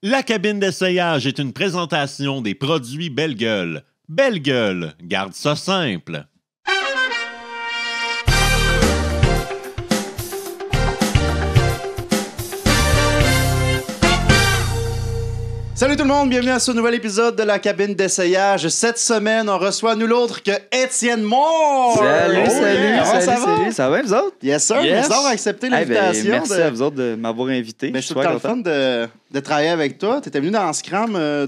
La cabine d'essayage est une présentation des produits Belle Gueule. Belle Gueule, garde ça simple. Salut tout le monde, bienvenue à ce nouvel épisode de la cabine d'essayage. Cette semaine, on reçoit nul autre que Étienne Moore. Salut, Oh, salut, yeah. Comment ça va? salut. Ça va, vous autres? Yes, sir. Yes. Merci d'avoir accepté l'invitation. Merci à vous autres de m'avoir invité. Mais je suis tout le temps le fun de travailler avec toi. Tu étais venu dans Scrum 2023,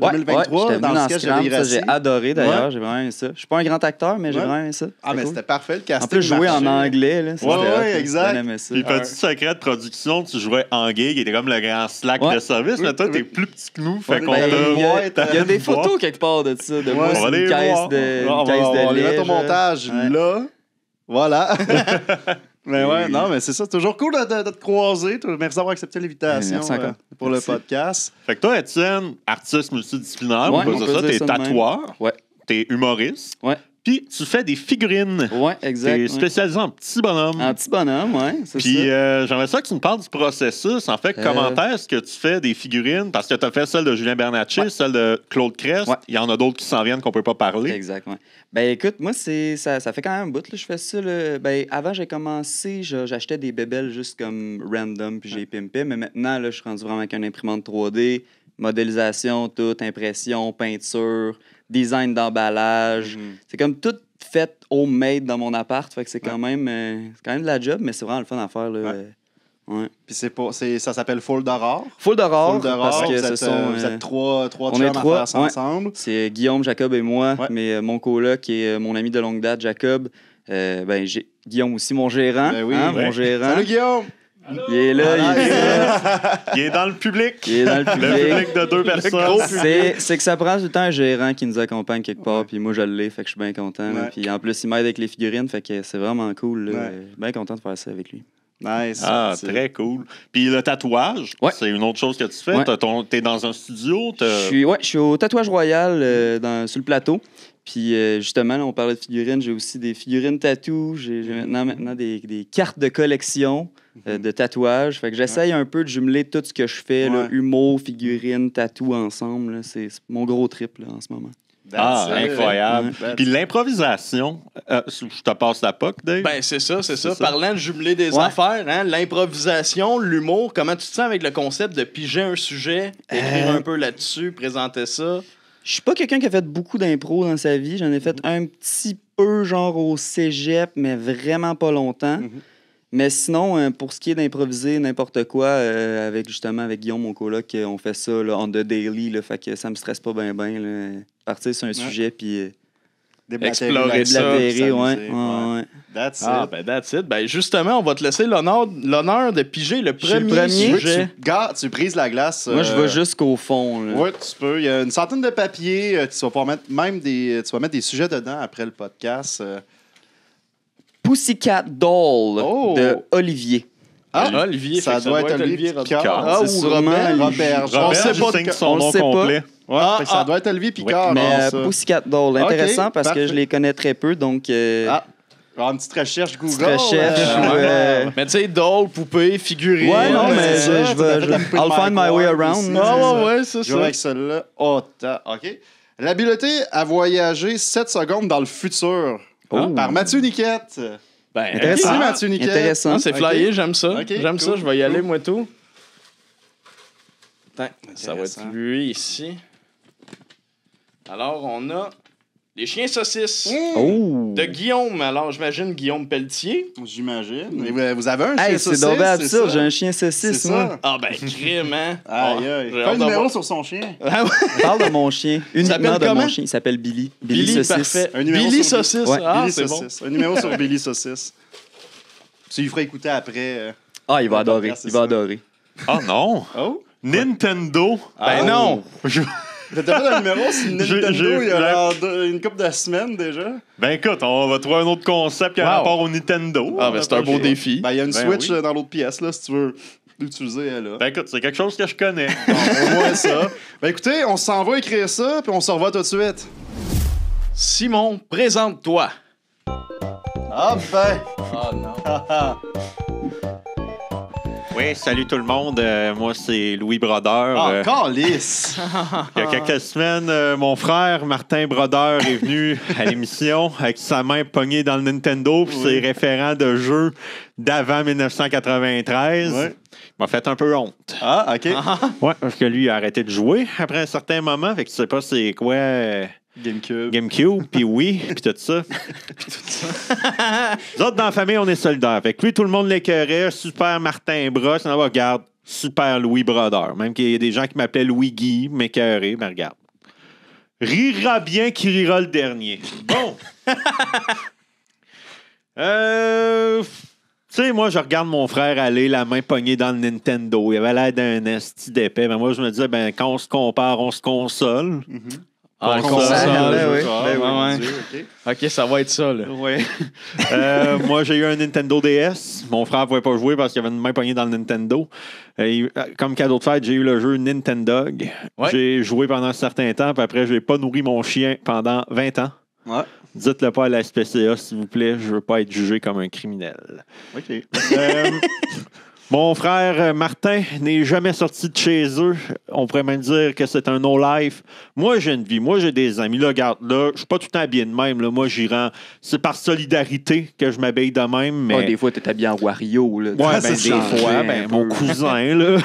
j'étais dans venu le dans sketch Scrum, de ça, l'Irassi. j'ai adoré d'ailleurs, Ouais. j'ai vraiment aimé ça. Je suis pas un grand acteur, mais j'ai Ouais. vraiment aimé ça. Ah, mais cool. c'était parfait, le casting En plus, jouer en marchait. anglais, là, c'était Ouais, hot, ouais, là. exact. J'ai bien aimé ça. Puis petit secret de production, tu jouais en gig, il était comme le grand slack Ouais. de service, mais toi, Oui, t'es oui. plus petit que nous, fait Ouais, qu'on ben, t'a... Il y a des voir. photos quelque part de ça, de moi Ouais, sur on va une les caisse voir. de On va lait. les mettre au genre. montage Ouais. là. Voilà. Mais ouais, non, mais c'est ça. Toujours cool de te croiser. Merci d'avoir accepté l'invitation Merci encore. pour Merci. le podcast. Fait que toi, Étienne, artiste multidisciplinaire, Ouais, on peut on dire peut ça, dire t'es ça de même. tatoueur, Ouais. t'es humoriste, Ouais. puis tu fais des figurines. Ouais, exact. T'es ouais. spécialisé en petits bonhommes. Un petit bonhomme, ouais, c'est Puis ça. j'aimerais ça que tu me parles du processus. En fait, comment est-ce que tu fais des figurines? Parce que tu as fait celle de Julien Bernatchez, celle de Claude Crest. Ouais. Il y en a d'autres qui s'en viennent qu'on peut pas parler. Exact, ouais. Ben écoute, moi, ça fait quand même un bout, là, je fais ça. Là. Ben, avant, j'ai commencé, j'achetais des bébelles juste comme random, puis j'ai pimpé. Mais maintenant, là, je suis rendu vraiment avec une imprimante 3D, modélisation, tout, impression, peinture, design d'emballage. C'est comme tout fait homemade dans mon appart. Fait que c'est quand même de la job, mais c'est vraiment le fun à faire. Là. Ouais. Puis ça s'appelle Full d'Aurore. Full d'Aurore, Full d'Aurore, parce que vous ce êtes sont... trois on chums est à trois, faire ça ouais. ensemble. C'est Guillaume, Jacob et moi, Ouais. mais mon coloc qui est mon ami de longue date, Jacob. J'ai Guillaume aussi, mon gérant. Ben oui. Mon Ouais. gérant. Salut Guillaume! Il est là, il est là. Il est dans le public. Il est dans le Le public. public de deux personnes. C'est que ça prend tout le temps un gérant qui nous accompagne quelque part, puis moi je l'ai, fait que je suis bien content. là. Ouais. Puis en plus, il m'aide avec les figurines, fait que c'est vraiment cool. là. Ouais. Bien content de faire ça avec lui. Nice. Ah, C'est- très cool. Puis le tatouage, Ouais. c'est une autre chose que tu fais. Ouais. T'es dans un studio. Je suis au Tatouage Royal sur le plateau. Puis justement, là, on parlait de figurines. J'ai aussi des figurines tatou. J'ai maintenant des cartes de collection de tatouage. Fait que j'essaye un peu de jumeler tout ce que je fais, là, Ouais. humour, figurines, tatou ensemble. là. C'est mon gros trip là, en ce moment. Ah, That's it. incroyable. Ouais. Puis l'improvisation, je te passe la POC, Dave. Ben, c'est ça. ça. Parlant de jumeler des Ouais. affaires, hein, l'improvisation, l'humour, comment tu te sens avec le concept de piger un sujet, écrire un peu là-dessus, présenter ça? Je suis pas quelqu'un qui a fait beaucoup d'impro dans sa vie. J'en ai fait un petit peu, genre au cégep, mais vraiment pas longtemps. Mhm. Mais sinon, pour ce qui est d'improviser n'importe quoi, avec Guillaume, mon coloc, on fait ça là, on the daily. Là, fait que ça me stresse pas bien. Partir sur un sujet, puis Déblatérer Explorer là-dessus, ça, blatérer, ouais. s'amuser. Ouais. That's Ah, it. ben, that's it. Ben, justement, on va te laisser l'honneur de piger le Je suis le premier premier. sujet. Tu brises la glace. Moi, je vais jusqu'au fond. Là. Oui, tu peux. Il y a une centaine de papiers. Tu vas pouvoir mettre tu vas mettre des sujets dedans après le podcast. Pussycat Doll Oh! de Olivier. Olivier, ça fait que doit être Olivier Picard. Picard. Ah, C'est ou sûrement Robert. Robert. On Robert, sait je pas signe de- son on le nom sait pas. complet. Ouais, Ah, fait que ça ah. doit être Olivier Picard. Mais non, ça. Pussycat Doll, intéressant Ok, parce parfait. que je les connais très peu, donc Ah, alors, une petite recherche Google. petite recherche. Mais tu sais, doll, poupée, figurine. Ouais, non, mais mais c'est ça, je t'as vais. fait la poupée de I'll find my Mike way Ward around. aussi. là. Ah, ouais, c'est Je vais ça. avec celle-là. Oh, OK. L'habileté à voyager 7 secondes dans le futur. Oh. Par Mathieu Niquette. Ben, Intéressant. Merci, Mathieu Niquette. Intéressant. Ah, c'est flyé, j'aime ça. Ok, J'aime ça, cool, je vais y aller, cool. moi, tout. Attends, ça va Intéressant. être lui ici. Alors, on a les chiens saucisses Oh! de Guillaume. Alors, j'imagine Guillaume Pelletier. J'imagine. Et vous avez un Hey, chien c'est saucisse, donc bien c'est absurde, ça? j'ai un chien C'est saucisse, ça. moi. Ah, ben, crime, hein? Aïe, aïe. J'ai Fais hâte un de numéro voir. sur son chien. Ah, ouais. Parle de mon chien. Uniquement s'appelle de comment? mon chien. Il s'appelle Billy. Billy, Saucisse. parfait. Un numéro Billy sur- Saucisse. Ouais. Ah, Billy c'est bon. Saucisse. Un numéro sur Billy Saucisse. Tu lui feras écouter après. Ah, il va adorer. C'est Il va ça. adorer. Ah non! Oh! Nintendo! Ben non! T'as fait un numéro sur Nintendo J'ai- il y a genre une couple de semaines déjà? Ben écoute, on va trouver un autre concept qui a Wow. rapport au Nintendo. Ah, ben, c'est un beau J'ai- défi. Ben, il y a une Ben Switch oui. dans l'autre pièce, là, si tu veux l'utiliser, elle là. Ben écoute, c'est quelque chose que je connais. Au moins ça. Ben écoutez, on s'en va écrire ça, puis on se revoit tout de suite. Simon, présente-toi. Ah ben! Ah non. Ah, ah. Oui, salut tout le monde. Moi, c'est Louis Brodeur. Calice! Il y a quelques semaines, mon frère Martin Brodeur est venu à l'émission avec sa main pognée dans le Nintendo puis ses référents de jeux d'avant 1993. Ouais. Il m'a fait un peu honte. Ah, OK. Ouais, parce que lui, il a arrêté de jouer après un certain moment. Fait que tu sais pas c'est quoi GameCube, puis oui, puis tout ça. Nous autres, dans la famille, on est solidaires. Fait que lui, tout le monde l'écœurait. Super Martin Brosse. On regarde, super Louis Brodeur. Même qu'il y a des gens qui m'appelaient Louis Guy, m'écœurer, mais regarde. Rira bien qui rira le dernier. Bon. Tu sais, moi, je regarde mon frère aller, la main pognée dans le Nintendo. Il avait l'air d'un esti d'épais. Mais moi, je me disais, quand on se compare, on se console. Console, oui. ouais. Dieu, OK, ça va être ça, là. Ouais. Moi, j'ai eu un Nintendo DS. Mon frère ne pouvait pas jouer parce qu'il avait une main pognée dans le Nintendo. Comme cadeau de fête, j'ai eu le jeu Nintendog. Ouais. J'ai joué pendant un certain temps, puis après, je n'ai pas nourri mon chien pendant 20 ans. Ouais. Dites-le pas à la SPCA, s'il vous plaît. Je veux pas être jugé comme un criminel. OK. Mon frère Martin n'est jamais sorti de chez eux. On pourrait même dire que c'est un no-life. Moi, j'ai une vie. Moi, j'ai des amis. Là, regarde, là, je suis pas tout le temps habillé de même. Là. Moi, j'y rends. C'est par solidarité que je m'habille de même. Mais... Ouais, des fois, t'es habillé en Wario. Là. Ouais, c'est des ça. fois, mon cousin, là.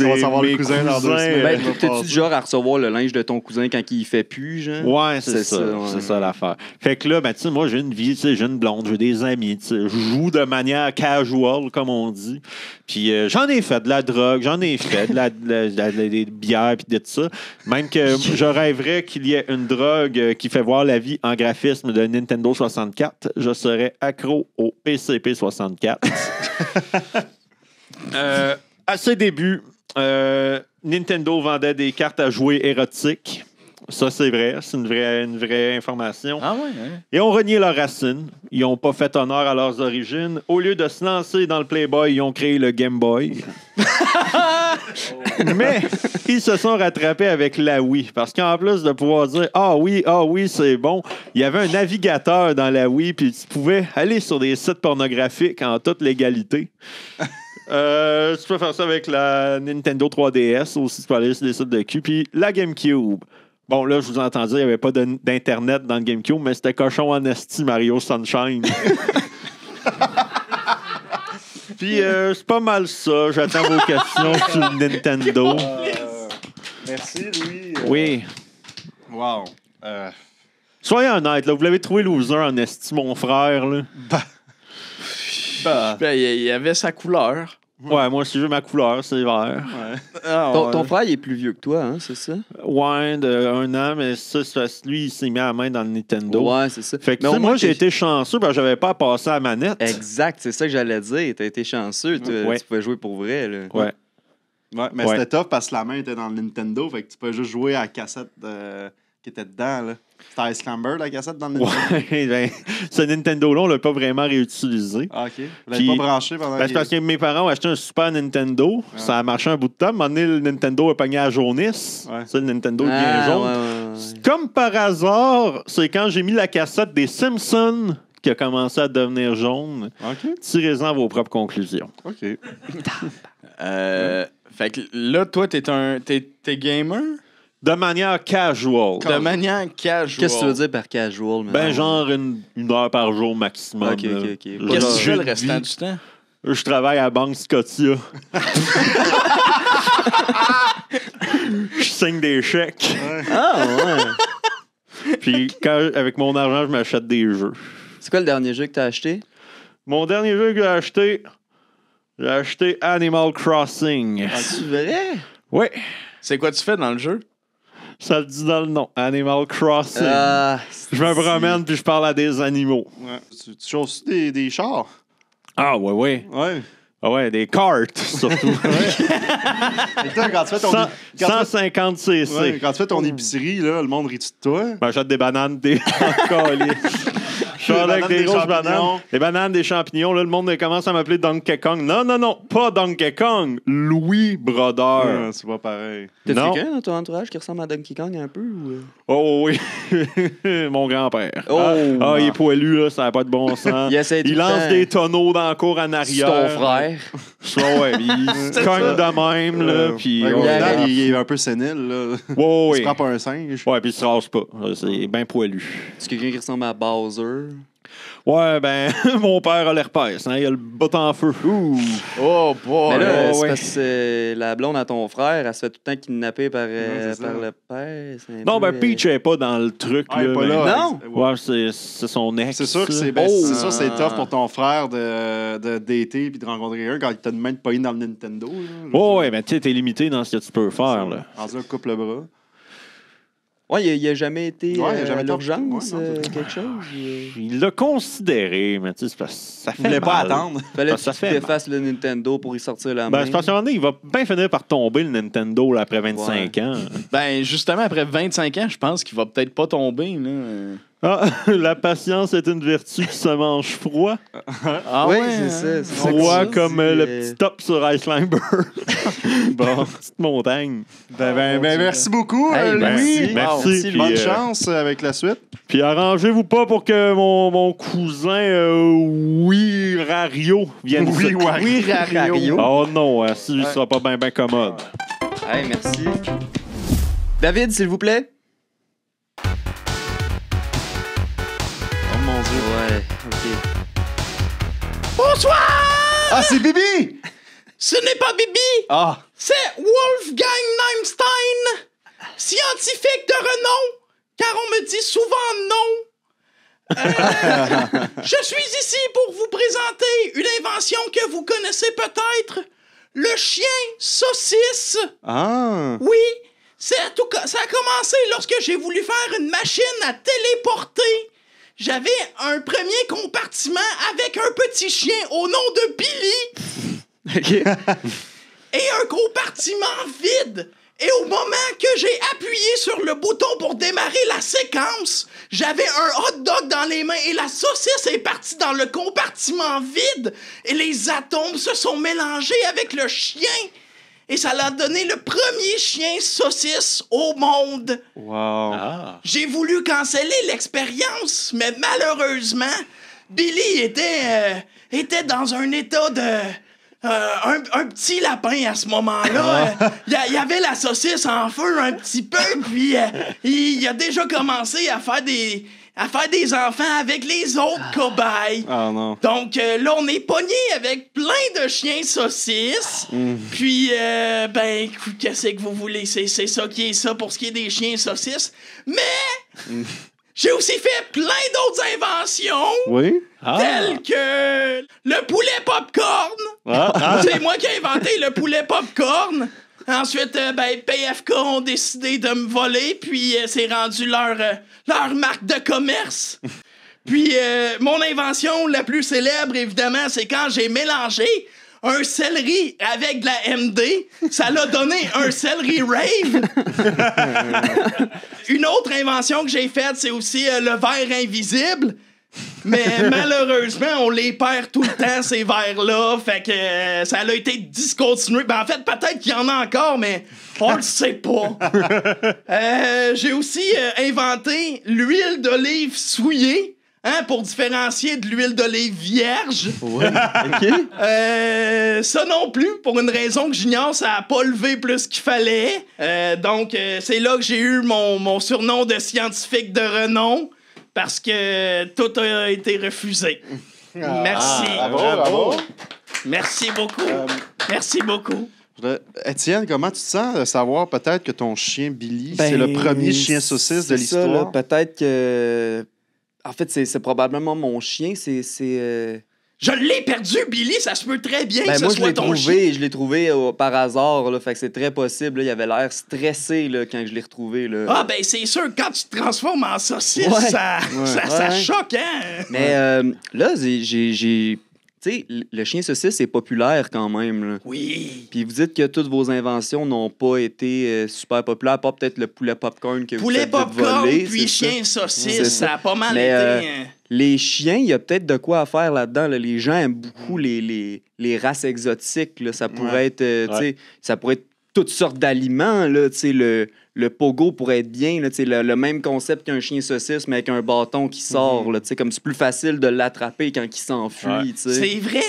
On va savoir le mes cousin dans 2 semaines. Ben, t'es-tu du genre à recevoir le linge de ton cousin quand il fait plus, genre? Ouais, c'est ça. ouais. C'est ça l'affaire. Fait que là, tu sais, moi, j'ai une vie, j'ai une blonde, j'ai des amis, tu sais. Je joue de manière casual, comme on dit. Puis j'en ai fait de la drogue, j'en ai fait des bières puis de tout ça. Même que je rêverais qu'il y ait une drogue qui fait voir la vie en graphisme de Nintendo 64. Je serais accro au PCP 64. À ses débuts, Nintendo vendait des cartes à jouer érotiques. Ça, c'est vrai. C'est une vraie information. Ah ouais. Et ont renié leurs racines. Ils n'ont pas fait honneur à leurs origines. Au lieu de se lancer dans le Playboy, ils ont créé le Game Boy. Mais ils se sont rattrapés avec la Wii. Parce qu'en plus de pouvoir dire « Ah oui, c'est bon », il y avait un navigateur dans la Wii, puis tu pouvais aller sur des sites pornographiques en toute légalité. Tu peux faire ça avec la Nintendo 3DS aussi, tu peux aller sur des sites de cul. Puis la GameCube. Bon, là, je vous entends dire, il n'y avait pas d'Internet dans le GameCube, mais c'était cochon en esti Mario Sunshine. Puis, c'est pas mal ça. J'attends vos questions sur le Nintendo. Merci, Louis. Oui. Wow. Soyez honnête, là, vous l'avez trouvé loser en esti, mon frère. Là. Ben, il avait sa couleur. Ouais, moi aussi, j'ai ma couleur, c'est vert. Ton frère, il est plus vieux que toi, hein, c'est ça? Ouais, de 1 an, mais ça, c'est parce que lui, il s'est mis à la main dans le Nintendo. Ouais, c'est ça. Fait que, Mais tu sais, au moins, moi, j'ai été chanceux parce que j'avais pas à passer à la manette. Exact, c'est ça que j'allais dire. T'as été chanceux. Ouais. Tu pouvais jouer pour vrai. Là. Ouais. Ouais, mais Ouais. c'était tough parce que la main était dans le Nintendo, fait que tu peux juste jouer à la cassette qui était dedans. Là. C'était Ice Climber, la cassette dans le Nintendo. Ouais, ben, ce Nintendo-là, on l'a pas vraiment réutilisé. Ah, OK. Vous l'avez Puis- pas branché pendant Ben, c'est parce que mes parents ont acheté un Super Nintendo. Ça a marché un bout de temps. À un moment donné, le Nintendo a pogné à jaunisse. Ouais. Ça, le Nintendo est bien jaune. Ouais. Comme par hasard, c'est quand j'ai mis la cassette des Simpsons qui a commencé à devenir jaune. OK. Tirez-en vos propres conclusions. OK. Fait que là, toi, t'es gamer? De manière casual. De manière casual. Qu'est-ce que tu veux dire par casual? Ben, genre une heure par jour maximum. Ok, là. ok. Qu'est-ce que tu fais J'ai le une restant vie. du temps? Je travaille à la Banque Scotia. Je signe des chèques. Ah, ouais. Puis avec mon argent, je m'achète des jeux. C'est quoi le dernier jeu que t'as acheté? Mon dernier jeu que j'ai acheté Animal Crossing. C'est vrai? Oui, C'est quoi tu fais dans le jeu? ça le dit dans le nom. Animal Crossing. Ah, Je me promène puis je parle à des animaux. Ouais. Tu chausses des chars? Ah, ouais. Ouais. Ah ouais, des cartes, surtout. Et toi, quand tu fais ton, 150 cc. quand tu fais ton épicerie, là, le monde rit de toi. Ben, j'achète des bananes, des calices. Je suis avec des grosses champignons. bananes. Des bananes, des champignons. Là, le monde commence à m'appeler Donkey Kong. Non, non, non, pas Donkey Kong. Louis Brodeur. C'est pas pareil. T'as Non. quelqu'un dans ton entourage qui ressemble à Donkey Kong un peu? Ou... Oh oui, mon grand-père. Oh. Ah, il est poilu, là, ça n'a pas de bon sens. Il essaie tout Il le lance temps. des tonneaux dans la cour en C'est arrière. ton frère. Ça, ouais, il se cogne de même, là. Puis, Au ouais, final, ouais. il est un peu sénile. Là. ouais, Il se ouais. prend pas un singe. Ouais, puis il se rase pas. C'est bien poilu. C'est quelqu'un qui ressemble à Bowser. Ouais, ben, mon père a l'herpès, hein, il a le bot en feu. Oh, boy. Mais là, ouais, c'est ouais. parce que la blonde à ton frère, elle se fait tout le temps kidnapper par, c'est ça. par le père. C'est un Non, peu, ben, Peach est pas dans le truc, Ah, il là. est pas mais- là. Non. Ouais, c'est son ex. C'est sûr que c'est là. c'est sûr que c'est tough pour ton frère de dater puis de rencontrer quelqu'un quand il t'a de même pogné dans le Nintendo. Là. Ouais, ouais, mais tu sais, t'es limité dans ce que tu peux faire, là. Dans un couple bras. Ouais, il a jamais été Ouais, il a jamais à été l'urgence, ouais, non, c'est- quelque chose. Il l'a considéré, mais tu sais, c'est parce que ça fait Il voulait pas mal. attendre. Fallait Parce que ça que fait tu défasses le Nintendo pour y sortir la Ben, main. c'est parce qu'à un moment donné, il va bien finir par tomber, le Nintendo, là, après 25 ans. Ben, justement, après 25 ans, je pense qu'il va peut-être pas tomber. Là. Ah, la patience est une vertu qui se mange froid. Ah Oui, ouais, c'est hein? ça. C'est ça Froid que comme je dis, le petit top sur Icelander. Bon, petite montagne. Merci beaucoup, Hey, Louis. Merci. Merci, Puis, Bonne chance avec la suite. Puis arrangez-vous pas pour que mon cousin Rario vienne ici. Rario. Oh non, si il sera pas bien commode. Hey, merci. David, s'il vous plaît. Oh mon Dieu. Ouais, OK. Bonsoir! Ah, c'est Bibi! Ce n'est pas Bibi, Ah! c'est Wolfgang Neimstein, scientifique de renom, car on me dit souvent non. Je suis ici pour vous présenter une invention que vous connaissez peut-être, le chien saucisse. Ah! Oui, ça a commencé lorsque j'ai voulu faire une machine à téléporter. J'avais un premier compartiment avec un petit chien au nom de Billy et un compartiment vide. Et au moment que j'ai appuyé sur le bouton pour démarrer la séquence, j'avais un hot dog dans les mains et la saucisse est partie dans le compartiment vide et les atomes se sont mélangés avec le chien. Et ça l'a donné le premier chien saucisse au monde. Wow! J'ai voulu canceller l'expérience, mais malheureusement, Billy était dans un état de... un petit lapin à ce moment-là. Il y avait la saucisse en feu un petit peu, puis il a déjà commencé à faire des enfants avec les autres cobayes. Ah non. Donc là, on est pogné avec plein de chiens saucisses. Puis, ben, qu'est-ce que vous voulez? C'est ça qui est ça pour ce qui est des chiens saucisses. Mais, j'ai aussi fait plein d'autres inventions. Oui? Tel que le poulet popcorn. C'est moi qui ai inventé le poulet popcorn. Ensuite, ben, PFK ont décidé de me voler, puis c'est rendu leur marque de commerce. Puis, mon invention la plus célèbre, évidemment, c'est quand j'ai mélangé un céleri avec de la MD. Ça l'a donné un céleri rave. Une autre invention que j'ai faite, c'est aussi le verre invisible. Mais malheureusement, on les perd tout le temps, ces verres-là. Fait que ça a été discontinué. Ben, en fait, peut-être qu'il y en a encore, mais on le sait pas. J'ai aussi inventé l'huile d'olive souillée. Hein, pour différencier de l'huile d'olive vierge. Ouais, OK. Ça non plus, pour une raison que j'ignore, ça a pas levé plus qu'il fallait. Donc, c'est là que j'ai eu mon surnom de scientifique de renom, parce que tout a été refusé. Merci. Bravo. Merci beaucoup. Merci beaucoup. Étienne, comment tu te sens de savoir peut-être que ton chien Billy, Ben, c'est le premier chien saucisse de c'est ça, là. l'histoire? Peut-être que... En fait, c'est probablement mon chien. Je l'ai perdu, Billy, ça se peut très bien Ben, que ce moi, je soit l'ai ton chien. trouvé, par hasard, là, fait que c'est très possible. Là, il avait l'air stressé là, quand je l'ai retrouvé. Là. Ah, ben c'est sûr, quand tu te transformes en saucisse, Ouais. ça Ouais. choque, hein? Mais là, j'ai... Tu sais, le chien saucisse, c'est populaire quand même. Là. Oui. Puis vous dites que toutes vos inventions n'ont pas été super populaires, à part peut-être le poulet popcorn que Poulet vous avez popcorn, volé. puis c'est ça? chien saucisse, C'est ça a pas mal Mais, été... Les chiens, il y a peut-être de quoi à faire là-dedans. Là. Les gens aiment beaucoup les races exotiques. Là. Ça pourrait être, tu sais, ça pourrait être toutes sortes d'aliments. Là, tu sais, le pogo pourrait être bien. Là, tu sais, le même concept qu'un chien saucisse, mais avec un bâton qui sort. Là, tu sais, comme c'est plus facile de l'attraper quand il s'enfuit. Tu sais. C'est vrai.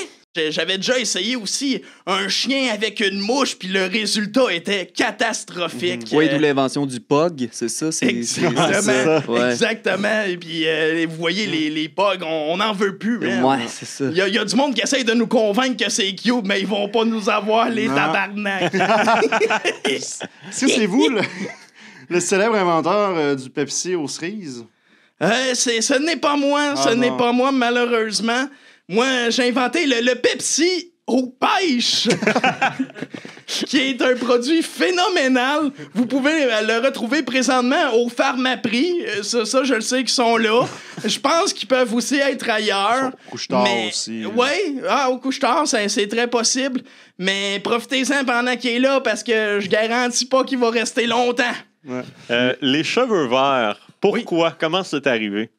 J'avais déjà essayé aussi un chien avec une mouche, puis le résultat était catastrophique. Oui, d'où l'invention du pug, c'est ça? Exactement. Ouais. Exactement. Et puis, vous voyez, les pugs, on n'en veut plus. Man. Ouais, c'est ça. Il y a du monde qui essaye de nous convaincre que c'est cute, mais ils vont pas nous avoir, les tabarnak. Est-ce que c'est vous, le célèbre inventeur du Pepsi aux cerises? Ce n'est pas moi. Ce n'est pas moi, malheureusement. Moi, j'ai inventé le Pepsi aux pêches, qui est un produit phénoménal. Vous pouvez le retrouver présentement au Pharmaprix. Ça, je le sais qu'ils sont là. Je pense qu'ils peuvent aussi être ailleurs. Au couche-tard aussi. Oui, au couche-tard, c'est très possible. Mais profitez-en pendant qu'il est là, parce que je garantis pas qu'il va rester longtemps. Ouais. Les cheveux verts, pourquoi? Oui. Comment c'est arrivé?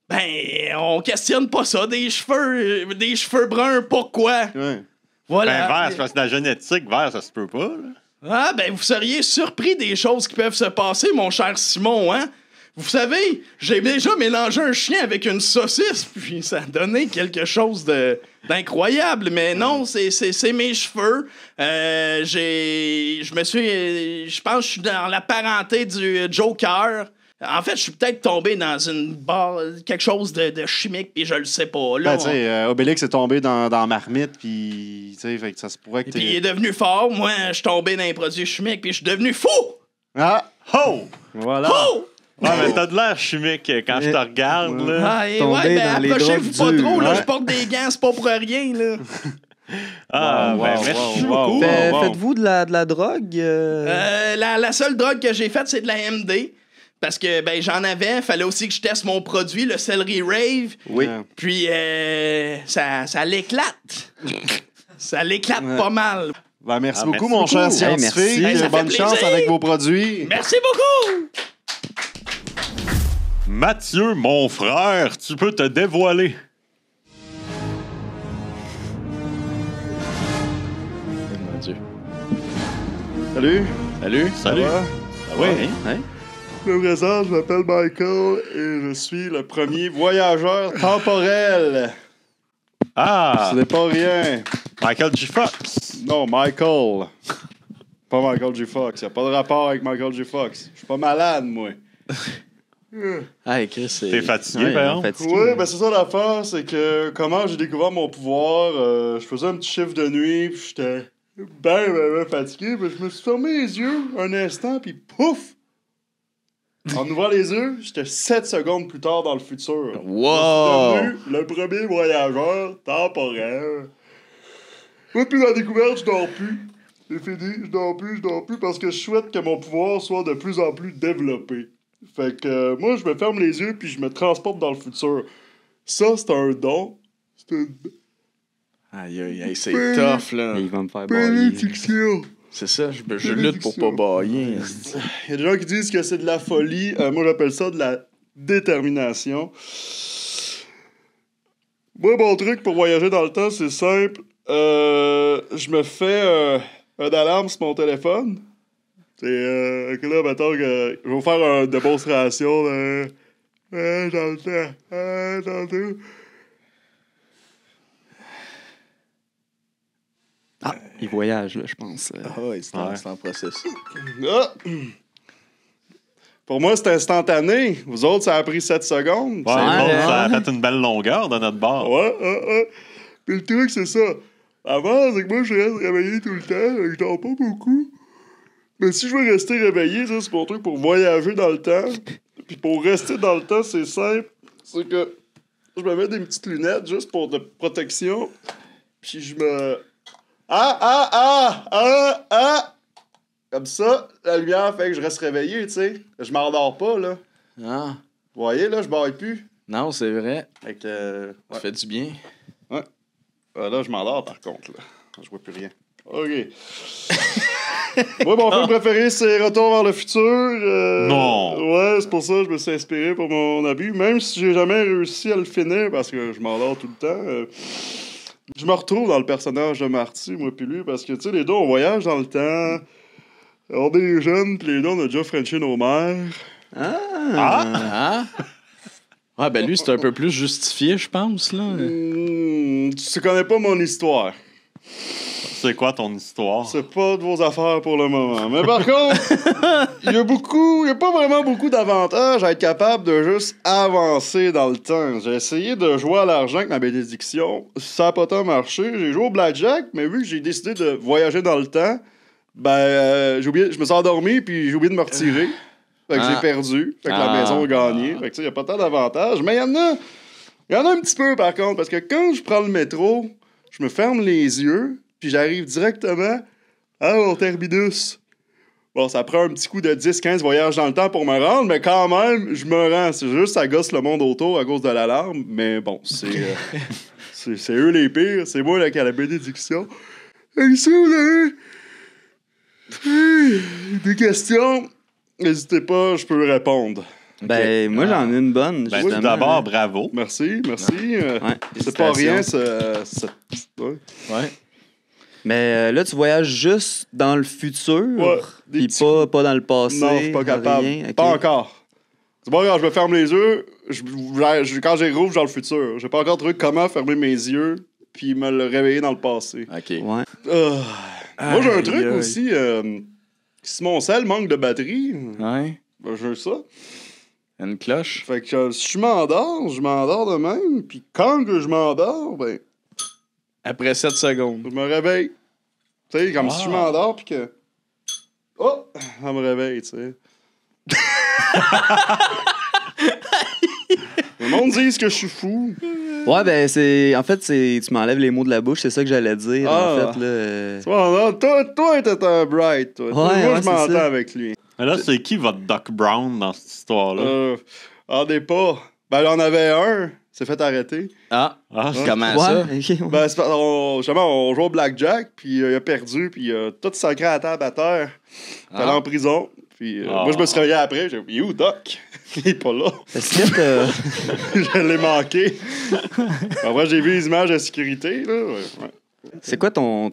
Ben, on questionne pas ça. Des cheveux bruns, pourquoi? Ouais. Voilà. Vert, c'est parce que la génétique, vert, ça se peut pas. Là. Ah, ben, vous seriez surpris des choses qui peuvent se passer, mon cher Simon, hein? Vous savez, j'ai déjà mélangé un chien avec une saucisse, puis ça a donné quelque chose d'incroyable. Mais non, c'est mes cheveux. Je pense que je suis dans la parenté du Joker. En fait, je suis peut-être tombé dans une barre, quelque chose de chimique, puis je le sais pas. Là, Tu sais, Obélix est tombé dans Marmite, puis fait que ça se pourrait que puis il est devenu fort. Moi, je suis tombé dans les produits chimiques, puis je suis devenu fou! Ah! Oh! Voilà! Fou! Ouais, mais t'as de l'air chimique quand je te regarde. Là. Ah, et Tombé dans les approchez-vous pas drogues trop, dures. là, Ouais. je porte des gants, c'est pas pour rien, là. Merci beaucoup. Faites-vous de la drogue? La seule drogue que j'ai faite, c'est de la MD. Parce que ben j'en avais, fallait aussi que je teste mon produit, le Celery Rave. Oui. Puis ça l'éclate. Ça l'éclate pas mal. Ben, merci merci beaucoup, mon cher beaucoup. scientifique. Hey, merci. Ça Bonne fait chance plaisir. avec vos produits. Merci beaucoup! Mathieu, mon frère, tu peux te dévoiler. Mon Dieu. Salut. Salut. Salut. Ça va? Oui. Hein? Je me présente, je m'appelle Michael et je suis le premier voyageur temporel. Ah! Ce n'est pas rien. Michael J. Fox. Non, Michael. Pas Michael J. Fox. Il n'y a pas de rapport avec Michael J. Fox. Je suis pas malade, moi. Ah, Chris, c'est. T'es fatigué, Ouais, par exemple? fatigué. Oui, ben c'est ça l'affaire, c'est que comment j'ai découvert mon pouvoir, je faisais un petit chiffre de nuit, puis j'étais ben fatigué, ben je me suis fermé les yeux un instant, puis pouf! En ouvrant les yeux, j'étais 7 secondes plus tard dans le futur. Wow! Je suis devenu le premier voyageur temporaire. Moi, depuis la découverte, je dors plus. C'est fini, je dors plus parce que je souhaite que mon pouvoir soit de plus en plus développé. Fait que moi, je me ferme les yeux puis je me transporte dans le futur. Ça, c'est un don. C'est une Aïe, aïe, aïe, c'est tough, là. Il va me faire bailler. bénédiction. C'est ça, je lutte pour pas bailler. Il y a des gens qui disent que c'est de la folie. Moi, j'appelle ça de la détermination. Moi, mon truc pour voyager dans le temps, c'est simple. Je me fais un alarme sur mon téléphone. C'est que là, mettons que je vais vous faire une démonstration de... dans le temps. Dans le temps. Ah, il voyage, là, je pense. Ah ouais, c'est en processus. Ah! Pour moi, c'est instantané. Vous autres, ça a pris 7 secondes. Ouais, vrai, bon, hein? ça a fait une belle longueur dans notre bar. Ouais. Puis le truc, c'est ça. Avant, c'est que moi, je reste réveillé tout le temps. Je dors pas beaucoup. Mais si je veux rester réveillé, ça, c'est mon truc pour voyager dans le temps. Puis pour rester dans le temps, c'est simple. C'est que je me mets des petites lunettes juste pour de protection. Puis je me... Comme ça, la lumière fait que je reste réveillé, tu sais. Je m'endors pas, là. Ah, Vous voyez, là, je baille plus. non, c'est vrai. Fait que... Ça fait du bien. Là, je m'endors, par contre, là. Je vois plus rien. OK. Moi, mon film préféré, c'est Retour vers le futur. Non. Ouais, c'est pour ça que je me suis inspiré pour mon habit. Même si j'ai jamais réussi à le finir, parce que je m'endors tout le temps, je me retrouve dans le personnage de Marty, moi puis lui, parce que, tu sais, les deux, on voyage dans le temps. On est jeunes, puis les deux, on a déjà frenché nos mères. Ah? Ah, ben lui, c'est un peu plus justifié, je pense, là. Tu connais pas mon histoire. C'est quoi ton histoire? C'est pas de vos affaires pour le moment. Mais par contre, il y a pas vraiment beaucoup d'avantages à être capable de juste avancer dans le temps. J'ai essayé de jouer à l'argent avec ma bénédiction. Ça a pas tant marché. J'ai joué au blackjack, mais vu que j'ai décidé de voyager dans le temps, je me suis endormi puis j'ai oublié de me retirer. Fait que j'ai perdu. Fait que la maison a gagné. Fait que il y a pas tant d'avantages. Mais il y en a un petit peu par contre, parce que quand je prends le métro, je me ferme les yeux. Puis j'arrive directement au terminus. Bon, ça prend un petit coup de 10-15 voyages dans le temps pour me rendre, mais quand même, je me rends. C'est juste, ça gosse le monde autour à cause de l'alarme. Mais bon, c'est eux les pires. C'est moi là, qui a la bénédiction. Et si vous avez des questions, n'hésitez pas, je peux répondre. Ben, moi, j'en ai une bonne. Ben, justement. tout d'abord, bravo. Merci. Ouais, C'est pas rien, Ouais. Ouais. Mais là, tu voyages juste dans le futur, Ouais, des puis petits pas dans le passé. Non, je suis pas capable. rien. Ok. Pas encore. C'est bon, quand je me ferme les yeux, quand j'ai rouvre, dans le futur. J'ai pas encore trouvé comment fermer mes yeux puis me le réveiller dans le passé. OK. Ouais. Moi, j'ai un truc aussi. Si mon sel manque de batterie, Ouais. j'ai ça. Une cloche. Fait que si je m'endors de même. Puis quand que je m'endors, ben, Après 7 secondes. je me réveille. Tu sais, comme si je m'endors puis que... Oh! Ça me réveille, tu sais. Le monde dit que je suis fou. Ouais, ben, en fait, tu m'enlèves les mots de la bouche, c'est ça que j'allais dire, Ah. en fait, là. Toi, t'es un bright, toi. Moi, Ouais, je m'entends c'est ça. avec lui. Mais là, c'est qui votre Doc Brown dans cette histoire-là? Des pas. Ben, j'en avais un. s'est fait arrêter. Ah, comment Ouais, ça? ok, ouais. Ben, justement, on joue au blackjack, puis il a perdu, puis tout sacré à la table à terre. Il est allé en prison. Puis moi, je me suis réveillé après. J'ai dit, où, Doc? Il est pas là. Est-ce que Je l'ai manqué. Après, j'ai vu les images de sécurité. Là. Ouais. c'est quoi ton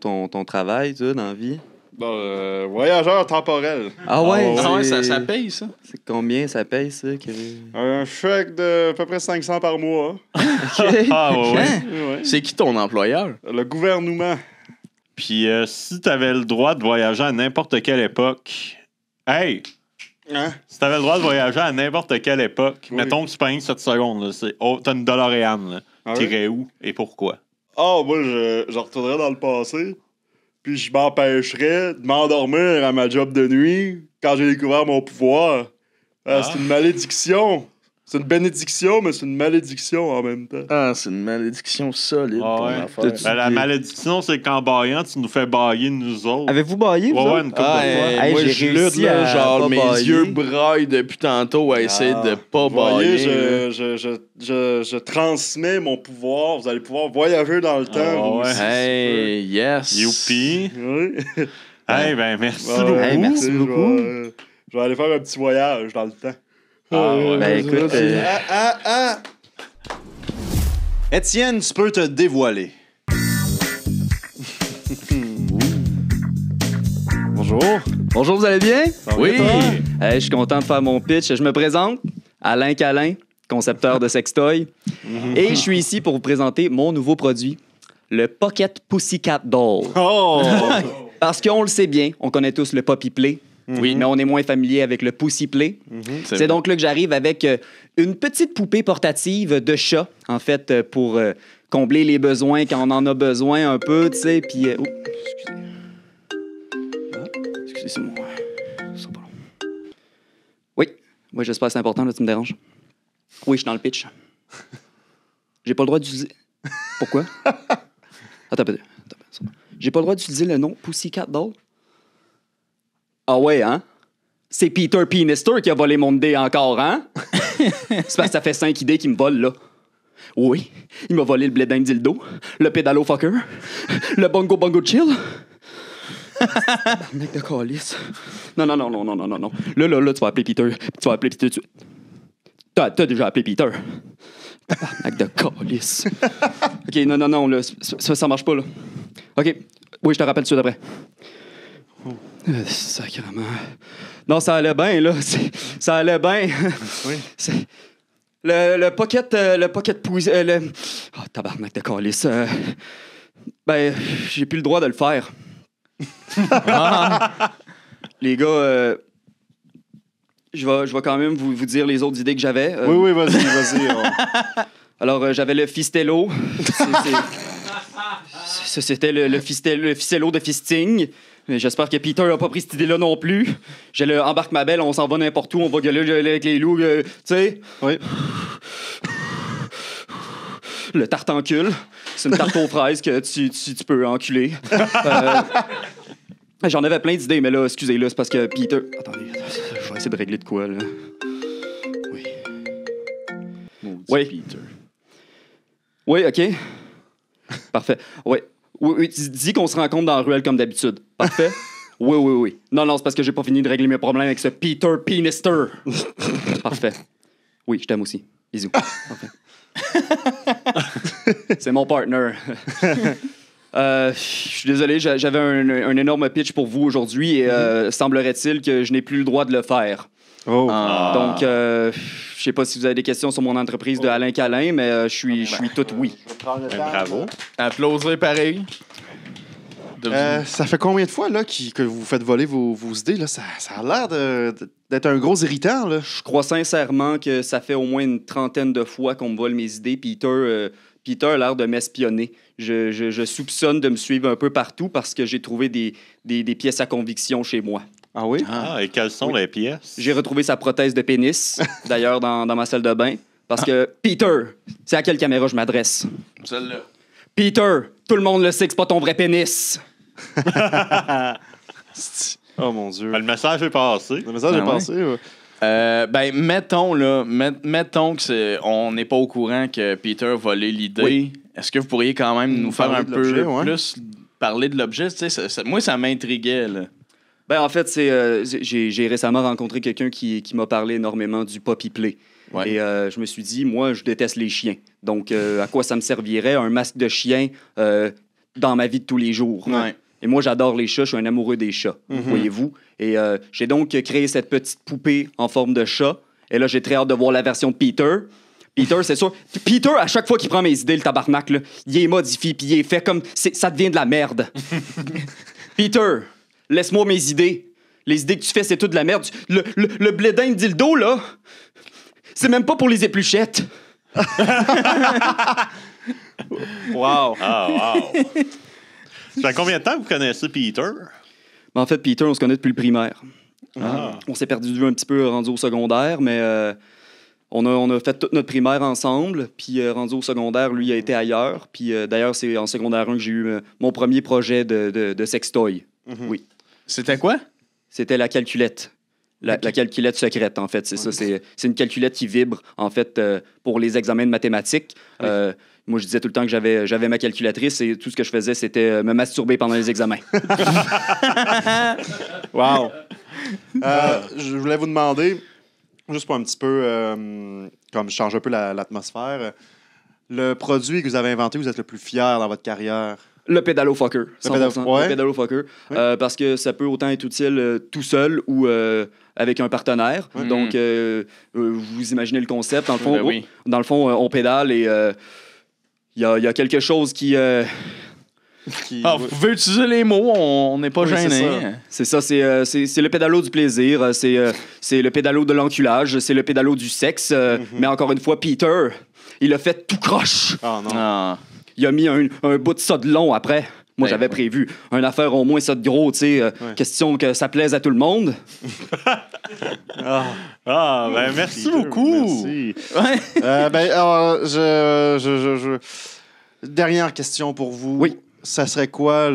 travail, toi, dans la vie? Bon, voyageur temporel. Ah ouais, Ah ouais, c'est- ça paye, ça? C'est combien ça paye, ça? Un chèque de à peu près 500 par mois. Ah, ouais, ouais. Hein? Ouais. C'est qui ton employeur? Le gouvernement. Puis si t'avais le droit de voyager à n'importe quelle époque, hey, Hein? si t'avais le droit de voyager à n'importe quelle époque, Oui. mettons que tu payes 7 secondes, là, t'as une DeLorean, là. Ah T'irais où et pourquoi? Moi, je retournerais dans le passé, puis je m'empêcherais de m'endormir à ma job de nuit quand j'ai découvert mon pouvoir. C'est une malédiction. C'est une bénédiction, mais c'est une malédiction en même temps. Ah, c'est une malédiction solide, Ah ton ouais. affaire. Ben, la malédiction, c'est qu'en baillant, tu nous fais bailler nous autres. Avez-vous baillé, vous Ouais, ouais, autres? une couple Ah, de fois. Hey, moi, j'ai je réussi lutte, là, à genre, pas mes bailler. yeux braillent depuis tantôt à essayer de pas Vous voyez, bailler. là. je transmets mon pouvoir. Vous allez pouvoir voyager dans le temps. vous ouais. aussi, Hey, yes. Youpi! Oui. Hey, ben, merci Ouais, beaucoup. Hey, merci tu sais, beaucoup. Je vais aller faire un petit voyage dans le temps. Ah, ouais. Ben, écoute, Étienne, tu peux te dévoiler. Bonjour. bonjour, vous allez bien? Oui. Je suis content de faire mon pitch. Je me présente, Alain Calin, concepteur de sextoy. Et je suis ici pour vous présenter mon nouveau produit, le Pocket Pussycat Doll. Oh! Parce qu'on le sait bien, on connaît tous le Poppy Play. Oui, mais on est moins familier avec le Pussy Play. C'est donc là que j'arrive avec une petite poupée portative de chat, en fait, pour combler les besoins quand on en a besoin un peu, tu sais, puis... Excusez-moi. Ça sera pas long. Oui, j'espère que c'est important, là, tu me déranges. Oui, je suis dans le pitch. J'ai pas le droit d'utiliser... Pourquoi? Attends un peu. J'ai pas le droit d'utiliser le nom Pussycat Doll? Ah ouais, hein? C'est Peter Pinister qui a volé mon idée encore, hein? C'est parce que ça fait 5 idées qu'il me vole, là. Oui, il m'a volé le blé d'un dildo, le pédalo fucker, le bongo bongo chill. Mec de calice. Non. Là, tu vas appeler Peter. Tu vas appeler Peter. T'as déjà appelé Peter. Mec de calice. OK, non, là, ça marche pas, là. OK. Oui, je te rappelle tout de suite après. Sacrément. Non, ça allait bien, là. Ça allait bien. Oui. Le pocket pouce... Oh, tabarnak de calice. Ben, j'ai plus le droit de le faire. Les gars, je vais quand même vous dire les autres idées que j'avais. Oui, vas-y. Alors, j'avais le fistello. C'était le fistello de fisting. Mais j'espère que Peter n'a pas pris cette idée-là non plus. J'ai le embarque ma belle, on s'en va n'importe où, on va gueuler avec les loups, tu sais. Oui. Le tartencule. C'est une tarte aux fraises que tu peux enculer. J'en avais plein d'idées, mais là, excusez, là, c'est parce que Peter... Attendez, je vais essayer de régler de quoi, là. Oui. Oui. Peter. Oui, OK. Parfait. Oui, dis qu'on se rencontre dans la ruelle comme d'habitude. Parfait? Oui. Non, c'est parce que j'ai pas fini de régler mes problèmes avec ce Peter Penister. Parfait. Oui, je t'aime aussi. Bisous. Parfait. C'est mon partner. Je suis désolé, j'avais un énorme pitch pour vous aujourd'hui et semblerait-il que je n'ai plus le droit de le faire. Oh. Donc, je sais pas si vous avez des questions sur mon entreprise de Alain Calin, mais je suis tout oui. Bravo. Applaudir pareil. Ça fait combien de fois là, que vous faites voler vos idées? Là? Ça a l'air d'être un gros irritant. Là. Je crois sincèrement que ça fait au moins une 30aine de fois qu'on me vole mes idées. Peter a l'air de m'espionner. Je soupçonne de me suivre un peu partout parce que j'ai trouvé des pièces à conviction chez moi. Ah oui? Et quelles sont les pièces? J'ai retrouvé sa prothèse de pénis, d'ailleurs, dans ma salle de bain. Parce que, Peter, c'est à quelle caméra je m'adresse? Celle-là. Peter, tout le monde le sait que c'est pas ton vrai pénis. Oh mon Dieu. Le message est passé. Le message est passé. Ouais. Mettons on n'est pas au courant que Peter a volé l'idée. Oui. Est-ce que vous pourriez quand même nous faire parler un de peu l'objet, ouais. plus parler de l'objet? Tu sais, moi, ça m'intriguait, là. Ben, en fait, j'ai récemment rencontré quelqu'un qui m'a parlé énormément du Poppy Play. Ouais. Et je me suis dit, moi, je déteste les chiens. Donc, à quoi ça me servirait un masque de chien dans ma vie de tous les jours? Ouais. Et moi, j'adore les chats, je suis un amoureux des chats, voyez-vous. Et j'ai donc créé cette petite poupée en forme de chat. Et là, j'ai très hâte de voir la version de Peter. Peter, c'est sûr. Peter, à chaque fois qu'il prend mes idées, le tabarnak, là, il est modifié, puis il est fait comme... ça devient de la merde. Peter, laisse-moi mes idées. Les idées que tu fais, c'est tout de la merde. Le blédin de dildo, là, c'est même pas pour les épluchettes. Wow. Ah, wow. Ça fait combien de temps que vous connaissez Peter? Mais en fait, Peter, on se connaît depuis le primaire. Ah. On s'est perdu de vue un petit peu rendu au secondaire, mais on a fait toute notre primaire ensemble. Puis rendu au secondaire, lui a été ailleurs. Puis d'ailleurs, c'est en secondaire 1 que j'ai eu mon premier projet de sextoy. Oui. C'était quoi? C'était la calculette. La calculette secrète, en fait. C'est ça. C'est une calculette qui vibre, en fait, pour les examens de mathématiques. Moi, je disais tout le temps que j'avais ma calculatrice et tout ce que je faisais, c'était me masturber pendant les examens. Wow. Je voulais vous demander, juste pour un petit peu, comme je change un peu l'atmosphère, le produit que vous avez inventé, vous êtes le plus fier dans votre carrière? Le pédalo fucker. 100%. Ouais. Le pédalo fucker. Ouais. Parce que ça peut autant être utile tout seul ou avec un partenaire. Ouais. Donc, vous imaginez le concept. Dans le fond, Ben oui. on pédale et il y a quelque chose qui... Vous pouvez utiliser les mots, on n'est pas Oui, c'est gêné. C'est ça, c'est le pédalo du plaisir, c'est le pédalo de l'enculage, c'est le pédalo du sexe. Mais encore une fois, Peter, il a fait tout croche. Ah non. Ah. Il a mis un bout de ça de long après. Moi, Ben, j'avais prévu une affaire au moins ça de gros, tu sais. Question que ça plaise à tout le monde. Merci Peter, beaucoup. Merci. Ouais. Alors, dernière question pour vous. Oui. Ça serait quoi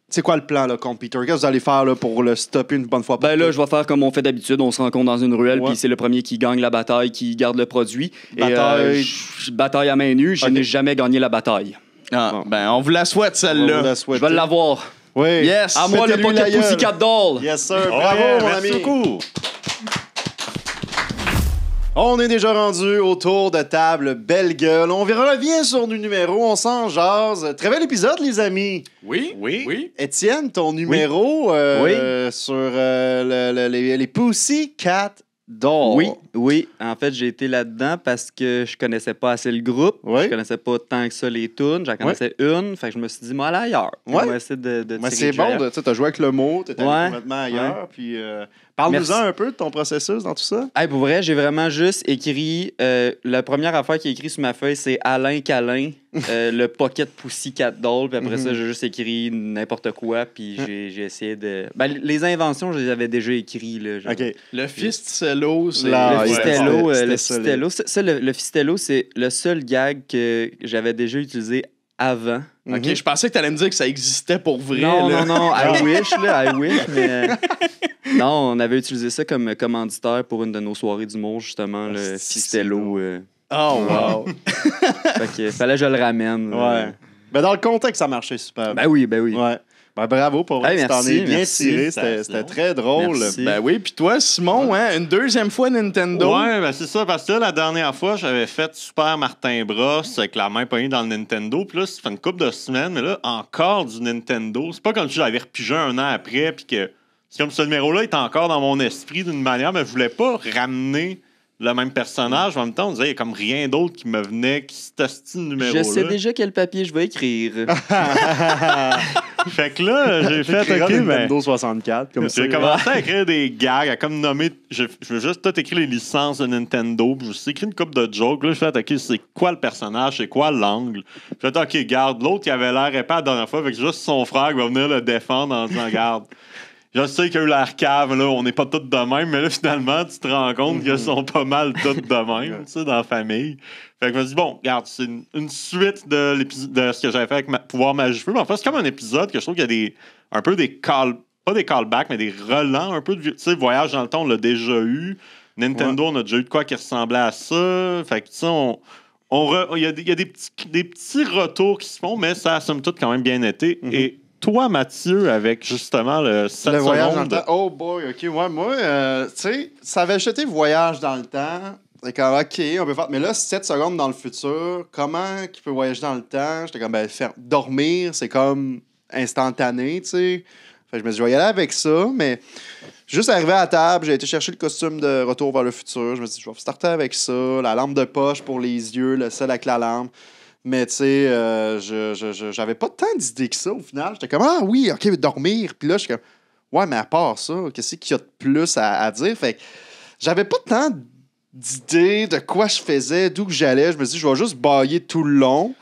c'est quoi le plan là, contre Peter? Qu'est-ce que vous allez faire là, pour le stopper une bonne fois pour Ben là, toutes? je vais faire comme on fait d'habitude. On se rencontre dans une ruelle, Ouais. puis c'est le premier qui gagne la bataille, qui garde le produit. Bataille. Et bataille à main nue, je Ok. n'ai jamais gagné la bataille. Ah, ben, on vous la souhaite, On vous celle-là. la Je souhaite. vais l'avoir. Oui. Yes! À moi, le Mettez-lui la Pocket gueule. Pussycat Doll! Yes, sir. Ouais, Bravo, mon merci ami. beaucoup. On est déjà rendu autour de table Belle Gueule. On revient sur nos numéros, on s'en jase. Très bel épisode, les amis. Oui? Oui. Étienne, ton numéro sur les Pussycat Dolls. Oui. En fait, j'ai été là-dedans parce que je connaissais pas assez le groupe. Oui. Je connaissais pas tant que ça les tunes. J'en connaissais une. Fait que je me suis dit, moi, aller ailleurs. Ouais. On va essayer de Mais tirer c'est bon, le tu as joué avec le mot, tu es allé Ouais. complètement ailleurs. Puis, parle-nous-en Merci. un peu de ton processus dans tout ça. Hey, pour vrai, j'ai vraiment juste écrit. La première affaire qui est écrite sur ma feuille, c'est Alain Câlin, le Pocket Pussycat Doll. Puis après ça, j'ai juste écrit n'importe quoi. Puis j'ai essayé de. Ben, les inventions, je les avais déjà écrites. Là, genre. OK. Le Fistello, c'est... Là, Le ouais, Fistello, c'était le solide. Fistello, ça, le Fistello, c'est le seul gag que j'avais déjà utilisé avant. OK, je pensais que t'allais me dire que ça existait pour vrai. Non, là. non, I wish, mais... non, on avait utilisé ça comme commanditaire pour une de nos soirées d'humour, justement, le si, Fistello. Oh, wow. Fait que fallait que je le ramène. Ouais. Ben, dans le contexte, ça marchait super bien. Ben oui. Ouais. Ben, bravo pour vrai. Hey, Tu t'en merci, es bien merci. tiré. C'était très drôle. Merci. Ben oui, puis toi, Simon, hein, une deuxième fois Nintendo. Ouais, ben c'est ça, parce que là, la dernière fois, j'avais fait Super Martin Bros avec la main poignée dans le Nintendo. Puis là, ça fait une couple de semaines, mais là, encore du Nintendo. C'est pas comme si j'avais repigé un an après, puis que c'est comme ce numéro-là est encore dans mon esprit d'une manière, mais je voulais pas ramener le même personnage. En même temps, on disait, il y a comme rien d'autre qui me venait qui ce style numéro-là. Je sais déjà quel papier je vais écrire. Fait que là, j'ai fait, Écrira OK, le ben... Nintendo 64, comme ça. J'ai commencé à écrire des gags, à comme nommer. Je veux juste tout écrire les licences de Nintendo. Puis j'ai écrit une couple de jokes. Là, je fais, OK, c'est quoi le personnage? C'est quoi l'angle? Je fais, OK, garde. L'autre qui avait l'air épais la dernière fois, fait que juste son frère qui va venir le défendre en disant, garde. Je sais qu'il y a eu l'air cave, là, on n'est pas tous de même, mais là, finalement, tu te rends compte qu'ils sont pas mal tous de même, tu sais, dans la famille. Fait que je me dis, bon, regarde, c'est une suite de l'épisode de ce que j'avais fait avec Pouvoir Magifeu. Mais en fait, c'est comme un épisode que je trouve qu'il y a un peu des pas des callbacks, mais des relents, un peu de, tu sais, Voyage dans le temps, on l'a déjà eu. Nintendo, on a déjà eu de quoi qui ressemblait à ça. Fait que, tu sais, il y a des petits retours qui se font, mais ça a, somme toute, quand même bien été. Et toi, Mathieu, avec justement le 7 Le voyage dans le secondes. temps. Oh boy, OK. Ouais, moi, tu sais, ça avait jeté Voyage dans le temps. C'est comme, OK, on peut faire. Mais là, 7 secondes dans le futur, comment qu'il peut voyager dans le temps? J'étais comme, ben, dormir, c'est comme instantané, tu sais. Fait que je me suis dit, je vais y aller avec ça, mais juste arrivé à la table, j'ai été chercher le costume de Retour vers le futur. Je me suis dit, je vais starter avec ça. La lampe de poche pour les yeux, le sel avec la lampe. Mais tu sais, j'avais pas tant d'idées que ça au final. J'étais comme, ah oui, OK, dormir. Puis là, je suis comme, ouais, mais à part ça, qu'est-ce qu'il y a de plus à dire? Fait que j'avais pas tant d'idées de quoi je faisais, d'où que j'allais. Je me suis dit, je vais juste bailler tout le long.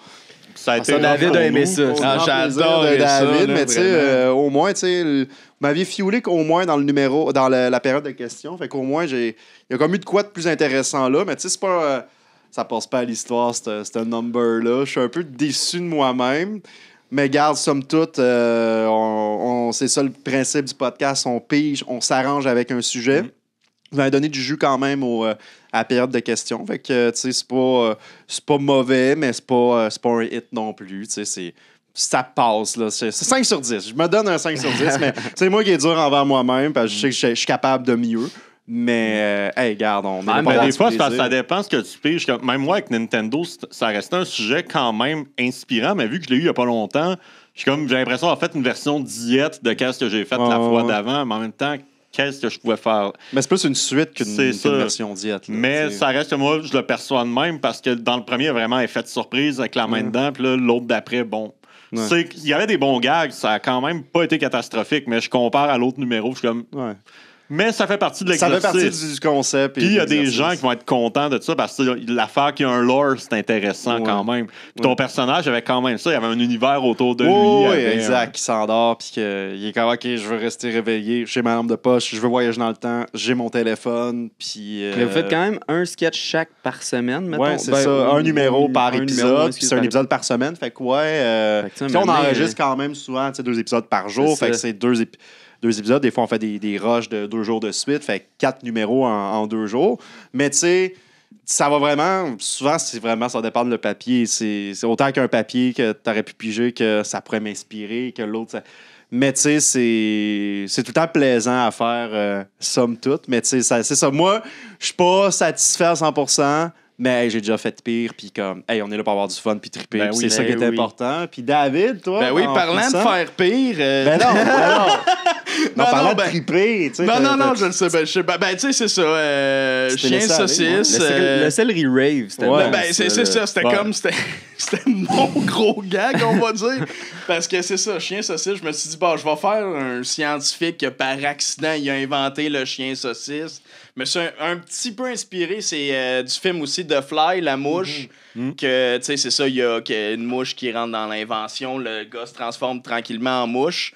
Ça a été Ça, David pour a aimé nous. ça. Au Ah, grand j'adore plaisir de ça, David, là, mais tu sais, vraiment. au moins, tu sais, vous m'aviez fioulé qu'au moins dans le numéro, dans la période de questions. Fait qu'au moins, il y a comme eu de quoi de plus intéressant là, mais tu sais, c'est pas. Ça passe pas à l'histoire, ce number-là. Je suis un peu déçu de moi-même. Mais garde, somme toute, c'est ça le principe du podcast. On pige, on s'arrange avec un sujet. Vous m'avez donné du jus quand même à la période de questions. Fait que, tu sais, c'est pas mauvais, mais c'est pas un hit non plus. Tu sais, ça passe, là. C'est 5 sur 10. Je me donne un 5 sur 10, mais c'est moi qui est dur envers moi-même parce que je sais que je suis capable de mieux. Mais, hey, garde, on Mais pas des fois, c'est parce que plaisir. ça dépend ce que tu piges. Même moi, avec Nintendo, ça restait un sujet quand même inspirant, mais vu que je l'ai eu il n'y a pas longtemps, j'ai l'impression d'avoir fait une version diète de qu'est-ce que j'ai fait la fois d'avant, mais en même temps, qu'est-ce que je pouvais faire. Mais c'est plus une suite qu'une C'est ça. version diète. Là, Mais t'sais. ça reste que moi, je le perçois de même parce que dans le premier, il y a vraiment effet de surprise avec la main dedans, puis là, l'autre d'après, bon. Ouais. Il y avait des bons gags, ça a quand même pas été catastrophique, mais je compare à l'autre numéro, je suis comme. Ouais. Mais ça fait partie de Ça l'exercice. fait partie du concept. Puis il y a des gens qui vont être contents de ça parce que l'affaire qu'il y a un lore, c'est intéressant Ouais. quand même. Puis ton personnage avait quand même ça, il y avait un univers autour de lui. Oui, il y avait exact. Qui s'endort, puis qu'il est comme, OK, je veux rester réveillé, j'ai ma lampe de poche, je veux voyager dans le temps, j'ai mon téléphone, puis... Vous faites quand même un sketch chaque par semaine, mettons. Ouais, c'est Ben, ça. Un numéro par un épisode, numéro, puis c'est un épisode par semaine. Fait que, ouais. Fait que, tu sais, puis on maintenant, enregistre quand même souvent, tu sais, 2 épisodes par jour. C'est Fait que ça. c'est 2 épisodes. Des fois, on fait des rushs de 2 jours de suite. Fait que 4 numéros en 2 jours. Mais, tu sais, ça va vraiment. Souvent, ça dépend le papier. C'est autant qu'un papier que tu aurais pu piger que ça pourrait m'inspirer, que l'autre. Mais tu sais, c'est tout le temps plaisant à faire, somme toute. Mais tu sais, c'est ça. Moi, je suis pas satisfait à 100%. Mais hey, j'ai déjà fait pire, puis comme, hey, on est là pour avoir du fun, puis triper, Ben puis oui, c'est ça qui est oui. important. Puis David, toi, Ben oui, en parlant de finissant- faire pire. Ben non, ben non. Non, parlant de ben- triper, tu sais. Non, je le sais. Ben, tu sais, c'est ça. Tu t'es Chien laissé aller, saucisse. Le celery rave, c'était Ouais. bon, Ben, c'est ça. C'était Ouais. comme. C'était mon gros gag, on va dire. Parce que c'est ça, chien saucisse. Je me suis dit, bon, je vais faire un scientifique que par accident, il a inventé le chien saucisse. Mais c'est un petit peu inspiré, c'est du film aussi The Fly, la mouche. Que, tu sais, c'est ça, il y a une mouche qui rentre dans l'invention, le gars se transforme tranquillement en mouche.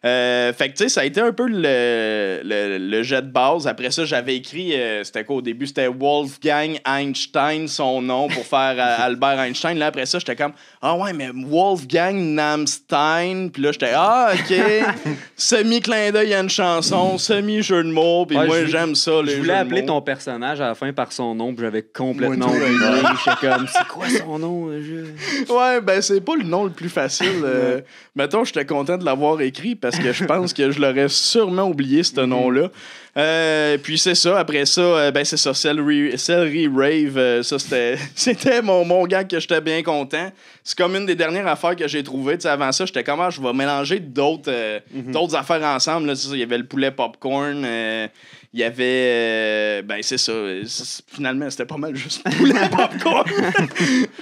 Fait que, tu sais, ça a été un peu le jet de base. Après ça, j'avais écrit, c'était quoi au début? C'était Wolfgang Einstein, son nom, pour faire Albert Einstein. Là, après ça, j'étais comme, ah ouais, mais Wolfgang Namstein. Puis là, j'étais, ah, OK. Semi-clin d'œil à une chanson, semi-jeu de mots. Puis Ouais, moi, j'aime ça, les Je jeux voulais de appeler mots. ton personnage à la fin par son nom, puis j'avais complètement Moi, tout, oublié. ouais. J'étais comme, c'est quoi son nom? Ouais, ben c'est pas le nom le plus facile. Mettons, j'étais content de l'avoir écrit parce que je pense que je l'aurais sûrement oublié, ce nom-là. Puis c'est ça, après ça, ben c'est ça, Celery Rave, ça c'était mon gag que j'étais bien content. C'est comme une des dernières affaires que j'ai trouvées. Tu sais, avant ça, j'étais comment je vais mélanger d'autres affaires ensemble. Là, c'est ça, il y avait le poulet popcorn, il y avait. Ben, c'est ça. Finalement, c'était pas mal juste poulet popcorn.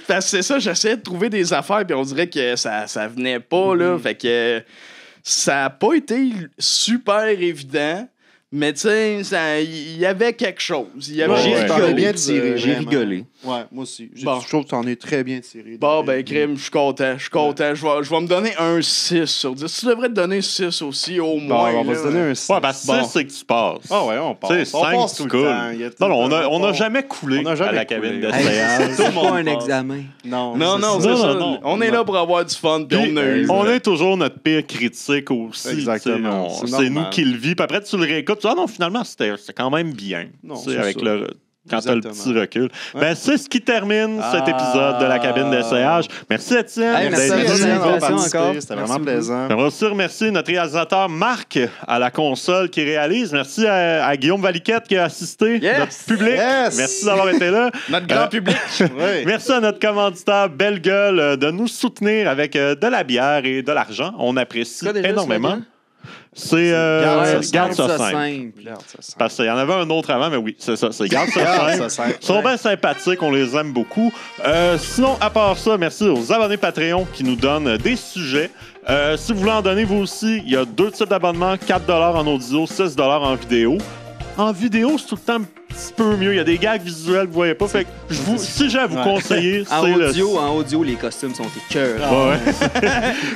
Parce que c'est ça, j'essayais de trouver des affaires, puis on dirait que ça venait pas, là. Fait que ça a pas été super évident. Mais tu sais, il y avait quelque chose. Il y avait J'ai quelque T'en rigolé. as bien tiré. J'ai vraiment. rigolé. Ouais, moi aussi. Je Bon. trouve que t'en es très bien tiré. Bon, David. ben, crime, je suis content. Je vais me donner un 6 sur 10. Tu devrais te donner 6 aussi, au Bon, moins. on va là. se donner un 6. Ouais, parce que Bon. c'est que tu passes. Ah ouais, on passe. Tu sais, On 5, passe tu tout le coules. temps. Il y a tout Non, non, le temps, on n'a passe. jamais coulé On n'a jamais à la coulé. cabine de Hey, séance. tout le C'est monde pas un passe. examen. Non, Non, non, c'est c'est ça. ça. non. On est là pour avoir du fun, puis on a eu. On est toujours notre pire critique aussi. Exactement. tu sais, C'est C'est nous normal. qui le vit. Puis après, tu le réécoutes. Tu dis, ah non, finalement, c'était quand même bien. Non, Tu sais, c'est avec ça. quand t'as le Exactement. petit recul. Ouais. Ben, c'est ce qui termine cet épisode de la cabine d'essayage. Merci, Étienne. Hey, merci, d'être Étienne. venu. Merci. d'avoir participé. encore. C'était Merci vraiment plaisant. On va aussi remercier notre réalisateur Marc à la console qui réalise. Merci à Guillaume Valiquette qui a assisté, Yes! notre public. Yes! Merci d'avoir été là. Notre grand public. Ouais. Merci à notre commanditaire Belle Gueule de nous soutenir avec de la bière et de l'argent. On apprécie Quoi déjà, énormément. slogan? C'est Garde ça simple. Regarde, ça sent. Parce qu'il y en avait un autre avant, mais oui, c'est ça. C'est Garde ça Regarde, simple. ça sent. Ils sont bien sympathiques, on les aime beaucoup. Sinon, à part ça, merci aux abonnés Patreon qui nous donnent des sujets. Si vous voulez en donner, vous aussi, il y a 2 types d'abonnements, 4 $ en audio, 6 $ en vidéo. En vidéo, c'est tout le temps un petit peu mieux. Il y a des gags visuels que vous voyez pas. Fait que si j'ai à vous conseiller, En c'est le... audio, les costumes sont écœurs. Ouais.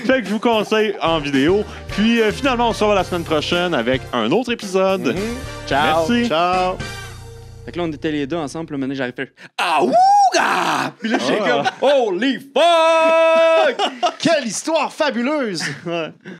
Fait que je vous conseille en vidéo. Puis finalement, on se revoit la semaine prochaine avec un autre épisode. Ciao. Merci. Ciao. Fait que là, on était les deux ensemble, puis là, maintenant, j'arrive à faire ah ouga! Puis là, j'ai comme holy fuck! Quelle histoire fabuleuse!